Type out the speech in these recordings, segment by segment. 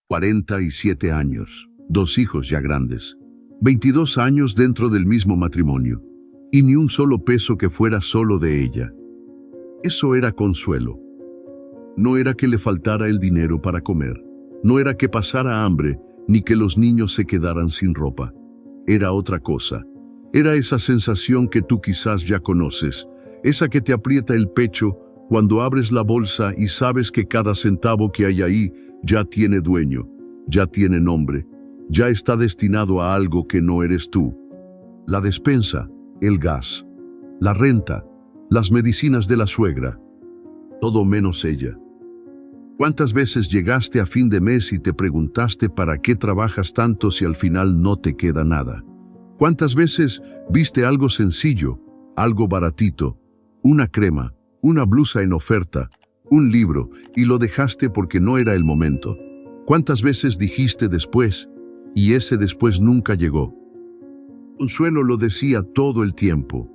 47 años, 2 hijos ya grandes, 22 años dentro del mismo matrimonio, y ni un solo peso que fuera solo de ella. Eso era Consuelo. No era que le faltara el dinero para comer, no era que pasara hambre, ni que los niños se quedaran sin ropa. Era otra cosa. Era esa sensación que tú quizás ya conoces, esa que te aprieta el pecho cuando abres la bolsa y sabes que cada centavo que hay ahí ya tiene dueño, ya tiene nombre, ya está destinado a algo que no eres tú. La despensa, el gas, la renta, las medicinas de la suegra, todo menos ella. ¿Cuántas veces llegaste a fin de mes y te preguntaste para qué trabajas tanto si al final no te queda nada? ¿Cuántas veces viste algo sencillo, algo baratito, una crema, una blusa en oferta, un libro, y lo dejaste porque no era el momento? ¿Cuántas veces dijiste después, y ese después nunca llegó? Consuelo lo decía todo el tiempo.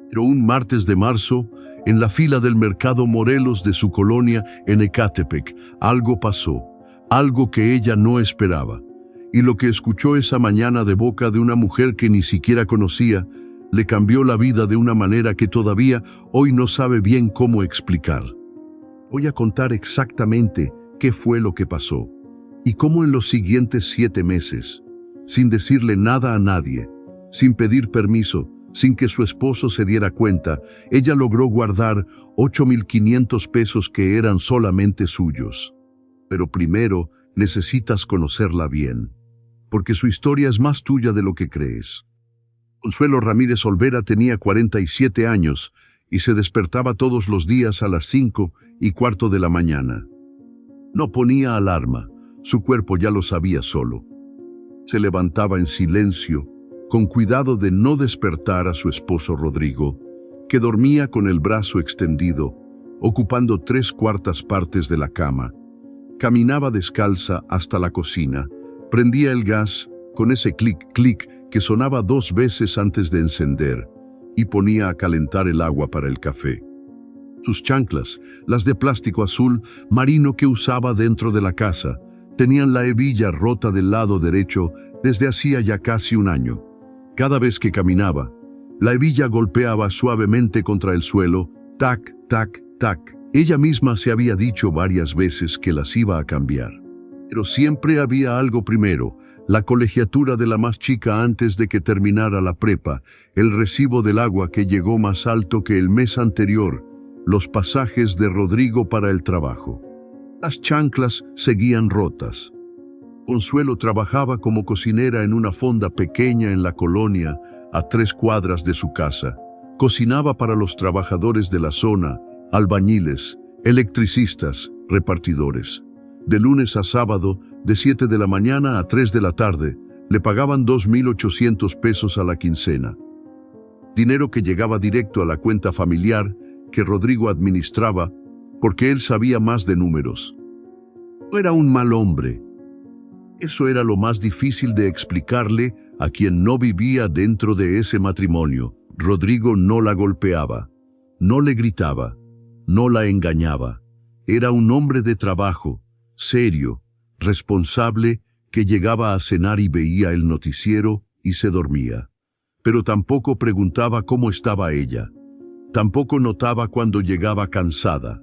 Pero un martes de marzo, en la fila del mercado Morelos de su colonia en Ecatepec, algo pasó, algo que ella no esperaba. Y lo que escuchó esa mañana de boca de una mujer que ni siquiera conocía, le cambió la vida de una manera que todavía hoy no sabe bien cómo explicar. Voy a contar exactamente qué fue lo que pasó, y cómo en los siguientes 7 meses, sin decirle nada a nadie, sin pedir permiso, sin que su esposo se diera cuenta, ella logró guardar 8,500 pesos que eran solamente suyos. Pero primero necesitas conocerla bien, porque su historia es más tuya de lo que crees. Consuelo Ramírez Olvera tenía 47 años y se despertaba todos los días a las 5:15 de la mañana. No ponía alarma, su cuerpo ya lo sabía solo. Se levantaba en silencio, con cuidado de no despertar a su esposo Rodrigo, que dormía con el brazo extendido, ocupando 3/4 partes de la cama. Caminaba descalza hasta la cocina, prendía el gas con ese clic-clic que sonaba 2 veces antes de encender, y ponía a calentar el agua para el café. Sus chanclas, las de plástico azul marino que usaba dentro de la casa, tenían la hebilla rota del lado derecho desde hacía ya casi un año. Cada vez que caminaba, la hebilla golpeaba suavemente contra el suelo, tac, tac, tac. Ella misma se había dicho varias veces que las iba a cambiar. Pero siempre había algo primero: la colegiatura de la más chica antes de que terminara la prepa, el recibo del agua que llegó más alto que el mes anterior, los pasajes de Rodrigo para el trabajo. Las chanclas seguían rotas. Consuelo trabajaba como cocinera en una fonda pequeña en la colonia, a 3 cuadras de su casa. Cocinaba para los trabajadores de la zona, albañiles, electricistas, repartidores. De lunes a sábado, de 7 de la mañana a 3 de la tarde, le pagaban 2,800 pesos a la quincena. Dinero que llegaba directo a la cuenta familiar que Rodrigo administraba, porque él sabía más de números. No era un mal hombre. Eso era lo más difícil de explicarle a quien no vivía dentro de ese matrimonio. Rodrigo no la golpeaba, no le gritaba, no la engañaba. Era un hombre de trabajo, serio, responsable, que llegaba a cenar y veía el noticiero y se dormía. Pero tampoco preguntaba cómo estaba ella. Tampoco notaba cuando llegaba cansada.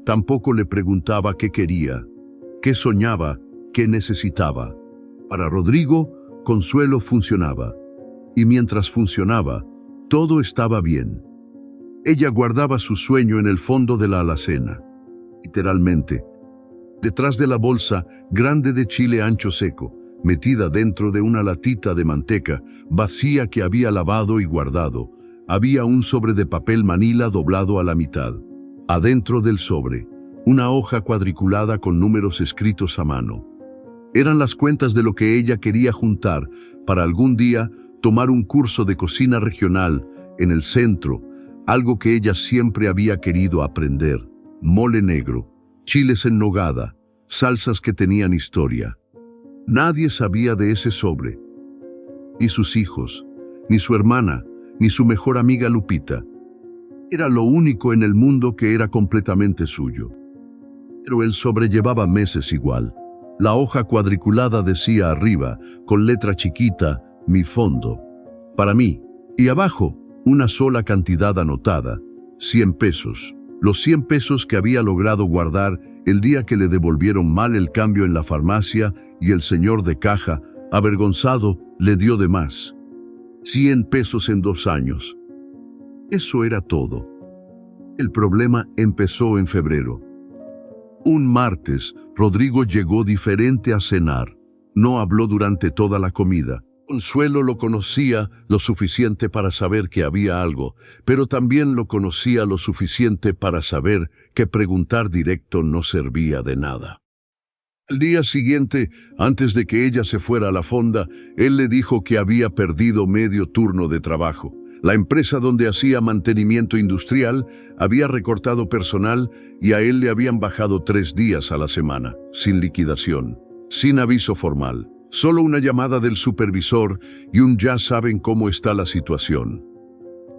Tampoco le preguntaba qué quería, qué soñaba, qué necesitaba. Para Rodrigo, Consuelo funcionaba. Y mientras funcionaba, todo estaba bien. Ella guardaba su sueño en el fondo de la alacena. Literalmente, detrás de la bolsa grande de chile ancho seco, metida dentro de una latita de manteca vacía que había lavado y guardado, había un sobre de papel manila doblado a la mitad. Adentro del sobre, una hoja cuadriculada con números escritos a mano. Eran las cuentas de lo que ella quería juntar para algún día tomar un curso de cocina regional en el centro, algo que ella siempre había querido aprender: mole negro, chiles en nogada, salsas que tenían historia. Nadie sabía de ese sobre. Ni sus hijos, ni su hermana, ni su mejor amiga Lupita. Era lo único en el mundo que era completamente suyo. Pero el sobre llevaba meses igual. La hoja cuadriculada decía arriba, con letra chiquita, mi fondo. Para mí. Y abajo, una sola cantidad anotada, 100 pesos. Los 100 pesos que había logrado guardar el día que le devolvieron mal el cambio en la farmacia y el señor de caja, avergonzado, le dio de más. 100 pesos en 2 años. Eso era todo. El problema empezó en febrero. Un martes, Rodrigo llegó diferente a cenar. No habló durante toda la comida. Consuelo lo conocía lo suficiente para saber que había algo, pero también lo conocía lo suficiente para saber que preguntar directo no servía de nada. Al día siguiente, antes de que ella se fuera a la fonda, él le dijo que había perdido medio turno de trabajo. La empresa donde hacía mantenimiento industrial había recortado personal y a él le habían bajado 3 días a la semana, sin liquidación, sin aviso formal. Solo una llamada del supervisor y un ya saben cómo está la situación.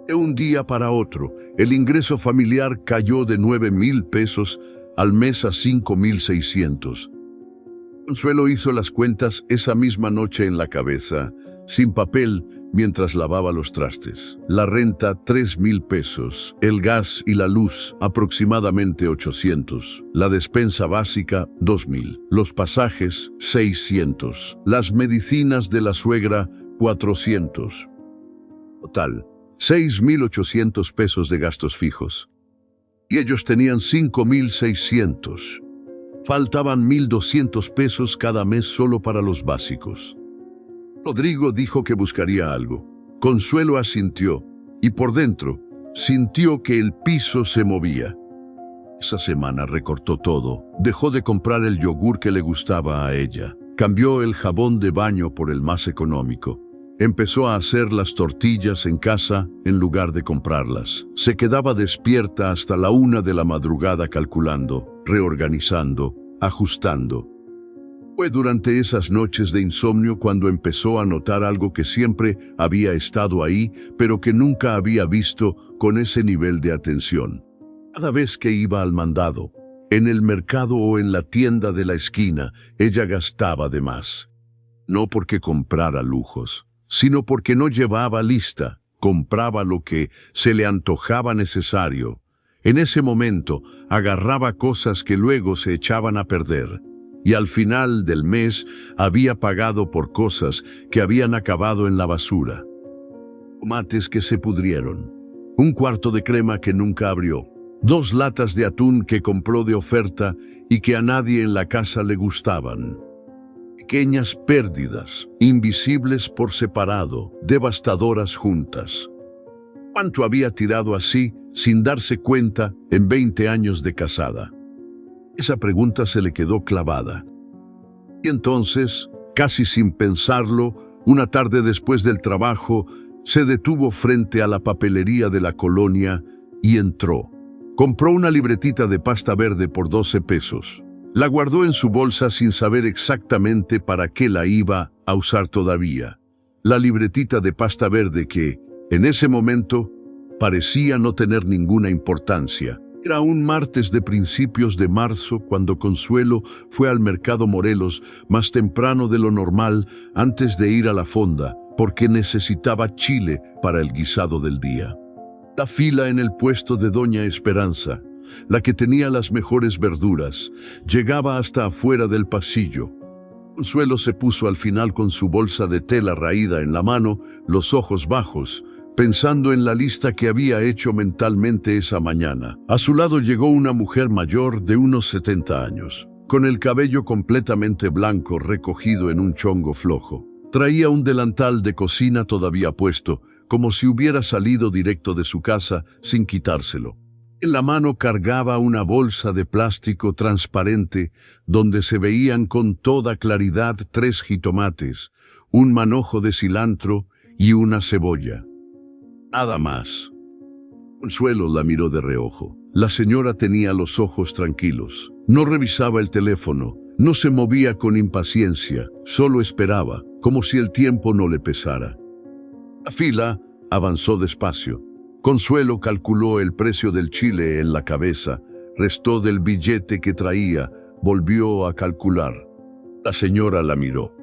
De un día para otro, el ingreso familiar cayó de 9,000 pesos al mes a 5,600. Consuelo hizo las cuentas esa misma noche en la cabeza, sin papel, mientras lavaba los trastes. La renta, 3,000 pesos. El gas y la luz, aproximadamente 800. La despensa básica, 2,000. Los pasajes, 600. Las medicinas de la suegra, 400. Total, 6,800 pesos de gastos fijos. Y ellos tenían 5,600. Faltaban 1,200 pesos cada mes solo para los básicos. Rodrigo dijo que buscaría algo. Consuelo asintió, y por dentro sintió que el piso se movía. Esa semana recortó todo, dejó de comprar el yogur que le gustaba a ella, cambió el jabón de baño por el más económico, empezó a hacer las tortillas en casa en lugar de comprarlas. Se quedaba despierta hasta la 1 de la madrugada calculando, reorganizando, ajustando. Fue durante esas noches de insomnio cuando empezó a notar algo que siempre había estado ahí, pero que nunca había visto con ese nivel de atención. Cada vez que iba al mandado, en el mercado o en la tienda de la esquina, ella gastaba de más. No porque comprara lujos, sino porque no llevaba lista, compraba lo que se le antojaba necesario. En ese momento, agarraba cosas que luego se echaban a perder. Y al final del mes había pagado por cosas que habían acabado en la basura. Tomates que se pudrieron, un cuarto de crema que nunca abrió, 2 latas de atún que compró de oferta y que a nadie en la casa le gustaban. Pequeñas pérdidas, invisibles por separado, devastadoras juntas. ¿Cuánto había tirado así, sin darse cuenta, en 20 años de casada? Esa pregunta se le quedó clavada. Y entonces, casi sin pensarlo, una tarde después del trabajo, se detuvo frente a la papelería de la colonia y entró. Compró una libretita de pasta verde por 12 pesos. La guardó en su bolsa sin saber exactamente para qué la iba a usar todavía. La libretita de pasta verde que, en ese momento, parecía no tener ninguna importancia. Era un martes de principios de marzo cuando Consuelo fue al mercado Morelos más temprano de lo normal antes de ir a la fonda, porque necesitaba chile para el guisado del día. La fila en el puesto de Doña Esperanza, la que tenía las mejores verduras, llegaba hasta afuera del pasillo. Consuelo se puso al final con su bolsa de tela raída en la mano, los ojos bajos, pensando en la lista que había hecho mentalmente esa mañana. A su lado llegó una mujer mayor de unos 70 años, con el cabello completamente blanco recogido en un chongo flojo. Traía un delantal de cocina todavía puesto, como si hubiera salido directo de su casa sin quitárselo. En la mano cargaba una bolsa de plástico transparente donde se veían con toda claridad 3 jitomates, un manojo de cilantro y una cebolla. Nada más. Consuelo la miró de reojo. La señora tenía los ojos tranquilos. No revisaba el teléfono, no se movía con impaciencia, solo esperaba, como si el tiempo no le pesara. La fila avanzó despacio. Consuelo calculó el precio del chile en la cabeza, restó del billete que traía, volvió a calcular. La señora la miró.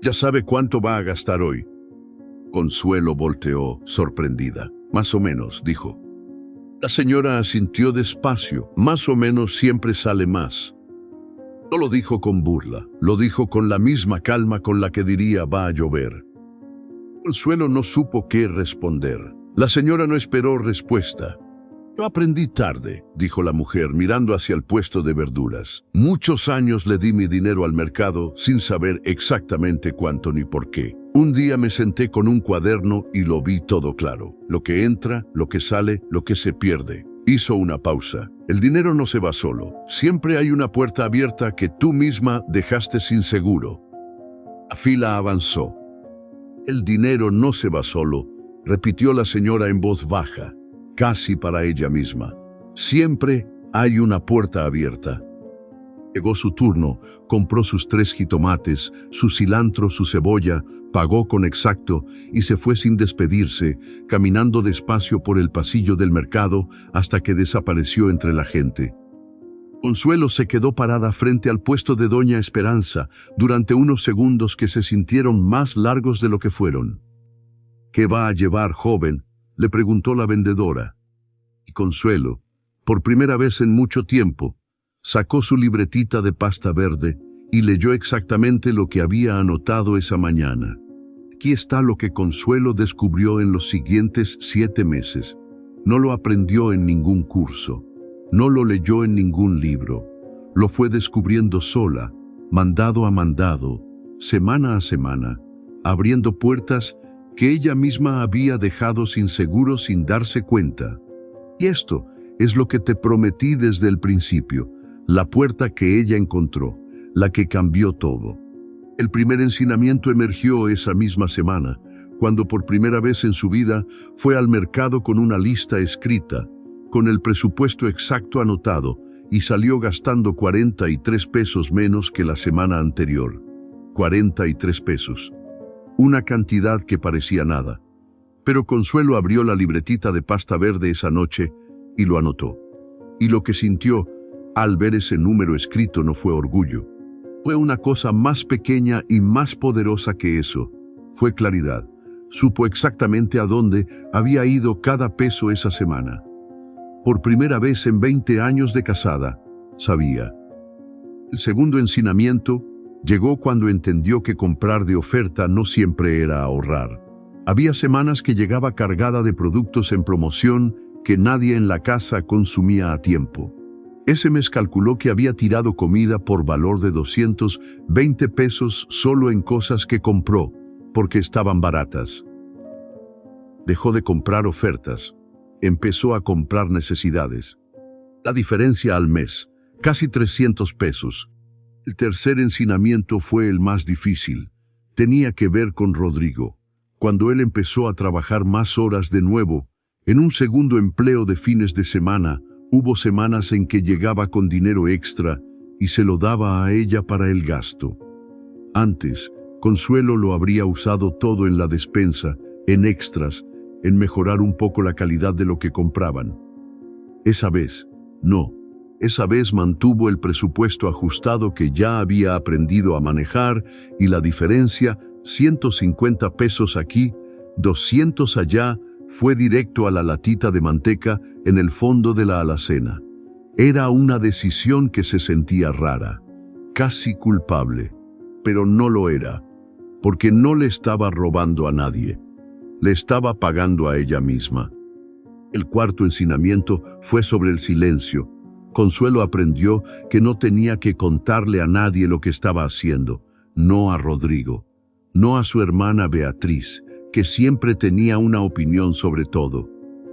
«¿Ya sabe cuánto va a gastar hoy?» Consuelo volteó, sorprendida. «Más o menos», dijo. La señora asintió despacio. «Más o menos siempre sale más». No lo dijo con burla, lo dijo con la misma calma con la que diría «va a llover». Consuelo no supo qué responder. La señora no esperó respuesta. «Yo aprendí tarde», dijo la mujer mirando hacia el puesto de verduras. «Muchos años le di mi dinero al mercado sin saber exactamente cuánto ni por qué. Un día me senté con un cuaderno y lo vi todo claro. Lo que entra, lo que sale, lo que se pierde». Hizo una pausa. «El dinero no se va solo. Siempre hay una puerta abierta que tú misma dejaste sin seguro». La fila avanzó. «El dinero no se va solo», repitió la señora en voz baja, casi para ella misma. «Siempre hay una puerta abierta». Llegó su turno, compró sus 3 jitomates, su cilantro, su cebolla, pagó con exacto y se fue sin despedirse, caminando despacio por el pasillo del mercado hasta que desapareció entre la gente. Consuelo se quedó parada frente al puesto de Doña Esperanza durante unos segundos que se sintieron más largos de lo que fueron. «¿Qué va a llevar, joven?», le preguntó la vendedora. Y Consuelo, por primera vez en mucho tiempo, sacó su libretita de pasta verde y leyó exactamente lo que había anotado esa mañana. Aquí está lo que Consuelo descubrió en los siguientes 7 meses. No lo aprendió en ningún curso, no lo leyó en ningún libro. Lo fue descubriendo sola, mandado a mandado, semana a semana, abriendo puertas que ella misma había dejado sin seguro sin darse cuenta. Y esto es lo que te prometí desde el principio, la puerta que ella encontró, la que cambió todo. El primer ensinamiento emergió esa misma semana, cuando por primera vez en su vida fue al mercado con una lista escrita, con el presupuesto exacto anotado, y salió gastando 43 pesos menos que la semana anterior. 43 pesos. Una cantidad que parecía nada. Pero Consuelo abrió la libretita de pasta verde esa noche y lo anotó. Y lo que sintió al ver ese número escrito no fue orgullo. Fue una cosa más pequeña y más poderosa que eso. Fue claridad. Supo exactamente a dónde había ido cada peso esa semana. Por primera vez en 20 años de casada, sabía. El segundo ensinamiento llegó cuando entendió que comprar de oferta no siempre era ahorrar. Había semanas que llegaba cargada de productos en promoción que nadie en la casa consumía a tiempo. Ese mes calculó que había tirado comida por valor de 220 pesos solo en cosas que compró, porque estaban baratas. Dejó de comprar ofertas. Empezó a comprar necesidades. La diferencia al mes, casi 300 pesos. El tercer ensinamiento fue el más difícil. Tenía que ver con Rodrigo. Cuando él empezó a trabajar más horas de nuevo, en un segundo empleo de fines de semana, hubo semanas en que llegaba con dinero extra y se lo daba a ella para el gasto. Antes, Consuelo lo habría usado todo en la despensa, en extras, en mejorar un poco la calidad de lo que compraban. Esa vez, no. Esa vez mantuvo el presupuesto ajustado que ya había aprendido a manejar y la diferencia, 150 pesos aquí, 200 allá, fue directo a la latita de manteca en el fondo de la alacena. Era una decisión que se sentía rara, casi culpable, pero no lo era, porque no le estaba robando a nadie, le estaba pagando a ella misma. El cuarto ensinamiento fue sobre el silencio. Consuelo aprendió que no tenía que contarle a nadie lo que estaba haciendo, no a Rodrigo, no a su hermana Beatriz, que siempre tenía una opinión sobre todo,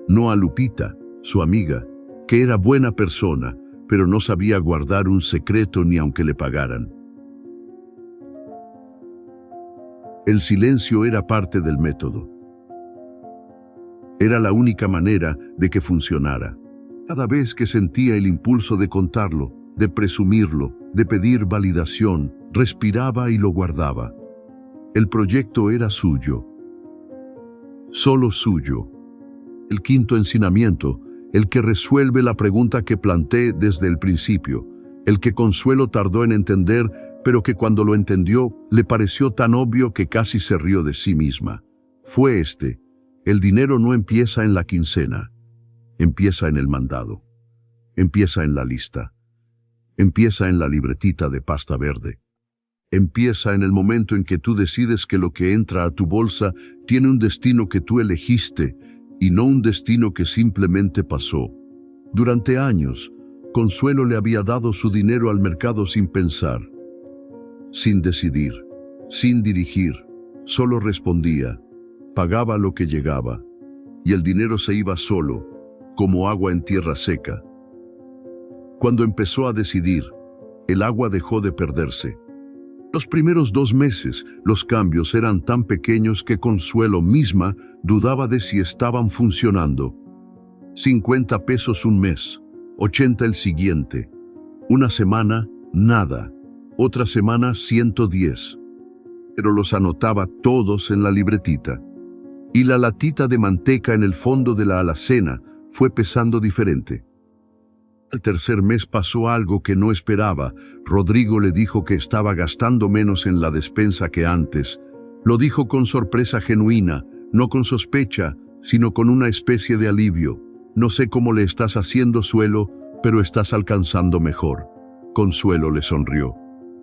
no a Lupita, su amiga, que era buena persona, pero no sabía guardar un secreto ni aunque le pagaran. El silencio era parte del método. Era la única manera de que funcionara. Cada vez que sentía el impulso de contarlo, de presumirlo, de pedir validación, respiraba y lo guardaba. El proyecto era suyo. Solo suyo. El quinto ensinamiento, el que resuelve la pregunta que planteé desde el principio, el que Consuelo tardó en entender pero que cuando lo entendió le pareció tan obvio que casi se rió de sí misma. Fue este: el dinero no empieza en la quincena, empieza en el mandado, empieza en la lista, empieza en la libretita de pasta verde. Empieza en el momento en que tú decides que lo que entra a tu bolsa tiene un destino que tú elegiste y no un destino que simplemente pasó. Durante años, Consuelo le había dado su dinero al mercado sin pensar, sin decidir, sin dirigir. Solo respondía, pagaba lo que llegaba, y el dinero se iba solo, como agua en tierra seca. Cuando empezó a decidir, el agua dejó de perderse. Los primeros 2 meses, los cambios eran tan pequeños que Consuelo misma dudaba de si estaban funcionando. 50 pesos un mes, 80 el siguiente. Una semana, nada. Otra semana, 110. Pero los anotaba todos en la libretita. Y la latita de manteca en el fondo de la alacena fue pesando diferente. Al tercer mes pasó algo que no esperaba. Rodrigo le dijo que estaba gastando menos en la despensa que antes. Lo dijo con sorpresa genuina, no con sospecha, sino con una especie de alivio. No sé cómo le estás haciendo, Suelo, pero estás alcanzando mejor. Consuelo le sonrió.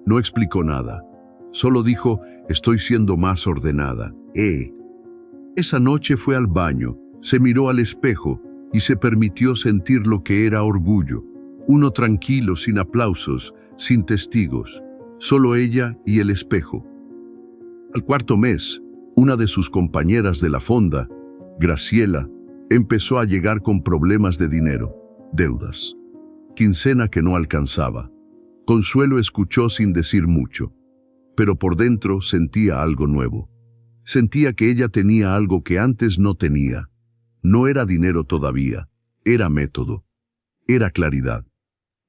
No explicó nada. Solo dijo, estoy siendo más ordenada. Esa noche fue al baño, se miró al espejo y se permitió sentir lo que era orgullo. Uno tranquilo, sin aplausos, sin testigos, solo ella y el espejo. Al cuarto mes, una de sus compañeras de la fonda, Graciela, empezó a llegar con problemas de dinero, deudas, quincena que no alcanzaba. Consuelo escuchó sin decir mucho, pero por dentro sentía algo nuevo. Sentía que ella tenía algo que antes no tenía. No era dinero todavía, era método, era claridad.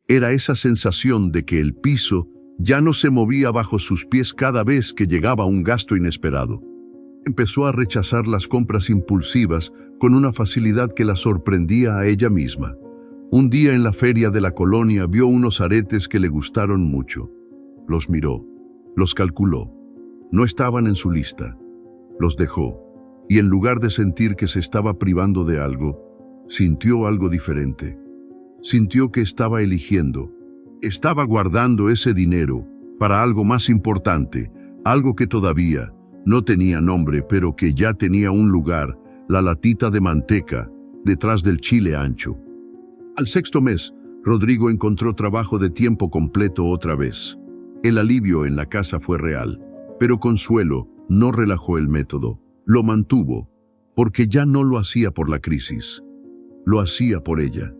Era esa sensación de que el piso ya no se movía bajo sus pies cada vez que llegaba un gasto inesperado. Empezó a rechazar las compras impulsivas con una facilidad que la sorprendía a ella misma. Un día en la feria de la colonia vio unos aretes que le gustaron mucho. Los miró, los calculó. No estaban en su lista. Los dejó. Y en lugar de sentir que se estaba privando de algo, sintió algo diferente. Sintió que estaba eligiendo. Estaba guardando ese dinero para algo más importante, algo que todavía no tenía nombre, pero que ya tenía un lugar, la latita de manteca, detrás del chile ancho. Al sexto mes, Rodrigo encontró trabajo de tiempo completo otra vez. El alivio en la casa fue real, pero Consuelo no relajó el método. Lo mantuvo, porque ya no lo hacía por la crisis, lo hacía por ella.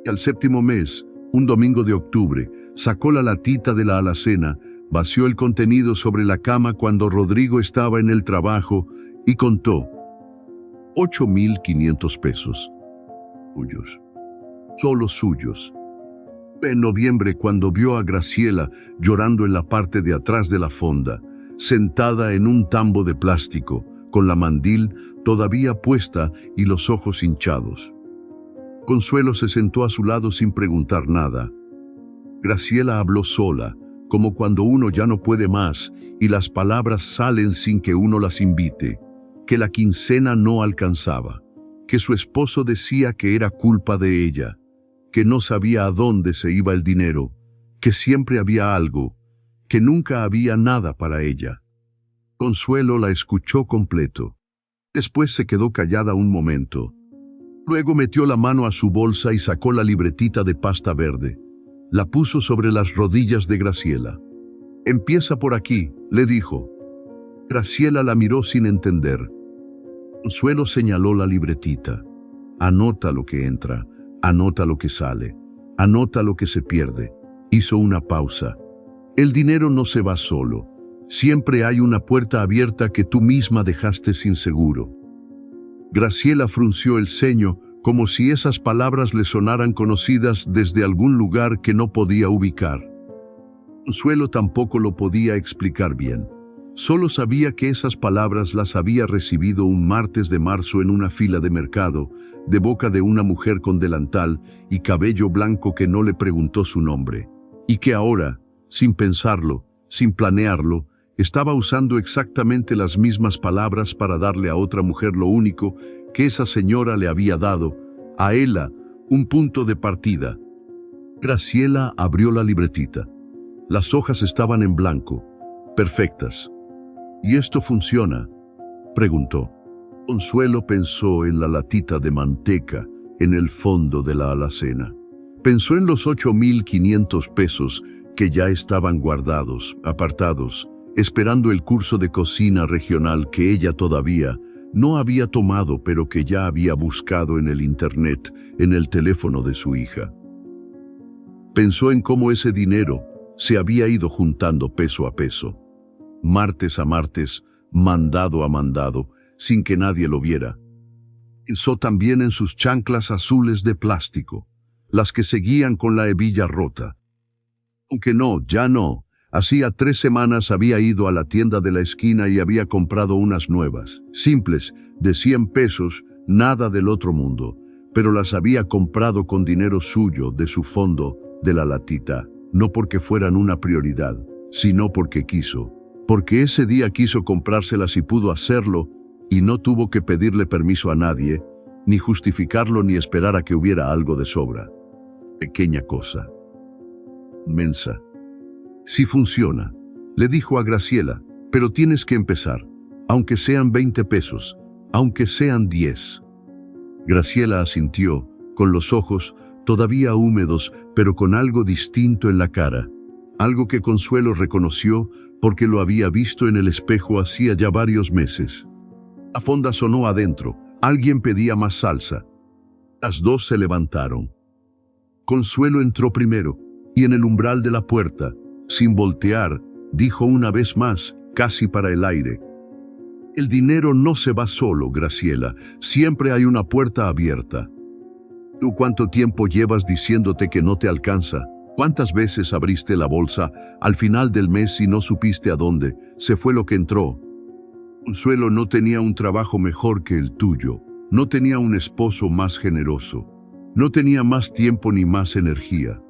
Y al séptimo mes, un domingo de octubre, sacó la latita de la alacena, vació el contenido sobre la cama cuando Rodrigo estaba en el trabajo y contó 8,500 pesos. Suyos, solo suyos. En noviembre, cuando vio a Graciela llorando en la parte de atrás de la fonda, sentada en un tambo de plástico, con la mandil todavía puesta y los ojos hinchados. Consuelo se sentó a su lado sin preguntar nada. Graciela habló sola, como cuando uno ya no puede más y las palabras salen sin que uno las invite, que la quincena no alcanzaba, que su esposo decía que era culpa de ella, que no sabía a dónde se iba el dinero, que siempre había algo, que nunca había nada para ella. Consuelo la escuchó completo. Después se quedó callada un momento. Luego metió la mano a su bolsa y sacó la libretita de pasta verde. La puso sobre las rodillas de Graciela. Empieza por aquí, le dijo. Graciela la miró sin entender. Consuelo señaló la libretita. Anota lo que entra, anota lo que sale, anota lo que se pierde. Hizo una pausa. El dinero no se va solo. Siempre hay una puerta abierta que tú misma dejaste sin seguro. Graciela frunció el ceño como si esas palabras le sonaran conocidas desde algún lugar que no podía ubicar. Consuelo tampoco lo podía explicar bien. Solo sabía que esas palabras las había recibido un martes de marzo en una fila de mercado, de boca de una mujer con delantal y cabello blanco que no le preguntó su nombre, y que ahora, sin pensarlo, Sin planearlo, estaba usando exactamente las mismas palabras para darle a otra mujer lo único que esa señora le había dado, a ella, un punto de partida. Graciela abrió la libretita. Las hojas estaban en blanco, perfectas. ¿Y esto funciona?, preguntó. Consuelo pensó en la latita de manteca en el fondo de la alacena. Pensó en los 8.500 pesos que ya estaban guardados, apartados, esperando el curso de cocina regional que ella todavía no había tomado, pero que ya había buscado en el internet, en el teléfono de su hija. Pensó en cómo ese dinero se había ido juntando peso a peso, martes a martes, mandado a mandado, sin que nadie lo viera. Pensó también en sus chanclas azules de plástico, las que seguían con la hebilla rota. Aunque no, ya no. Hacía 3 semanas había ido a la tienda de la esquina y había comprado unas nuevas, simples, de 100 pesos, nada del otro mundo, pero las había comprado con dinero suyo, de su fondo, de la latita, no porque fueran una prioridad, sino porque quiso. Porque ese día quiso comprárselas y pudo hacerlo, y no tuvo que pedirle permiso a nadie, ni justificarlo ni esperar a que hubiera algo de sobra. Pequeña cosa. Mensa. Sí funciona, le dijo a Graciela, pero tienes que empezar, aunque sean 20 pesos, aunque sean 10. Graciela asintió, con los ojos todavía húmedos, pero con algo distinto en la cara, algo que Consuelo reconoció porque lo había visto en el espejo hacía ya varios meses. La fonda sonó adentro, alguien pedía más salsa. Las dos se levantaron. Consuelo entró primero, y en el umbral de la puerta, sin voltear, dijo una vez más, casi para el aire: el dinero no se va solo, Graciela, siempre hay una puerta abierta. ¿Tú cuánto tiempo llevas diciéndote que no te alcanza? ¿Cuántas veces abriste la bolsa al final del mes y no supiste a dónde se fue lo que entró? Consuelo no tenía un trabajo mejor que el tuyo, no tenía un esposo más generoso, no tenía más tiempo ni más energía.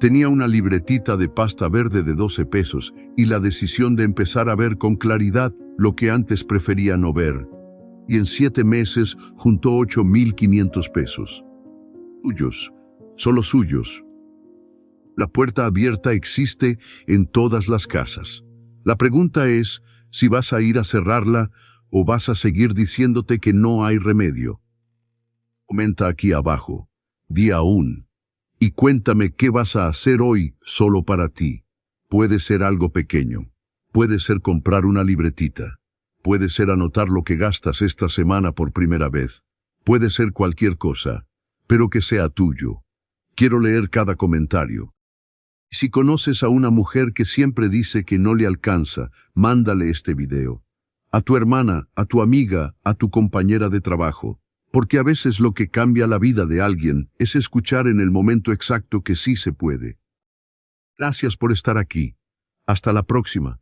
Tenía una libretita de pasta verde de 12 pesos y la decisión de empezar a ver con claridad lo que antes prefería no ver. Y en 7 meses juntó 8.500 pesos. Suyos, solo suyos. La puerta abierta existe en todas las casas. La pregunta es si vas a ir a cerrarla o vas a seguir diciéndote que no hay remedio. Comenta aquí abajo, di aún, y cuéntame qué vas a hacer hoy solo para ti. Puede ser algo pequeño, puede ser comprar una libretita, puede ser anotar lo que gastas esta semana por primera vez, puede ser cualquier cosa, pero que sea tuyo. Quiero leer cada comentario. Si conoces a una mujer que siempre dice que no le alcanza, mándale este video. A tu hermana, a tu amiga, a tu compañera de trabajo. Porque a veces lo que cambia la vida de alguien es escuchar en el momento exacto que sí se puede. Gracias por estar aquí. Hasta la próxima.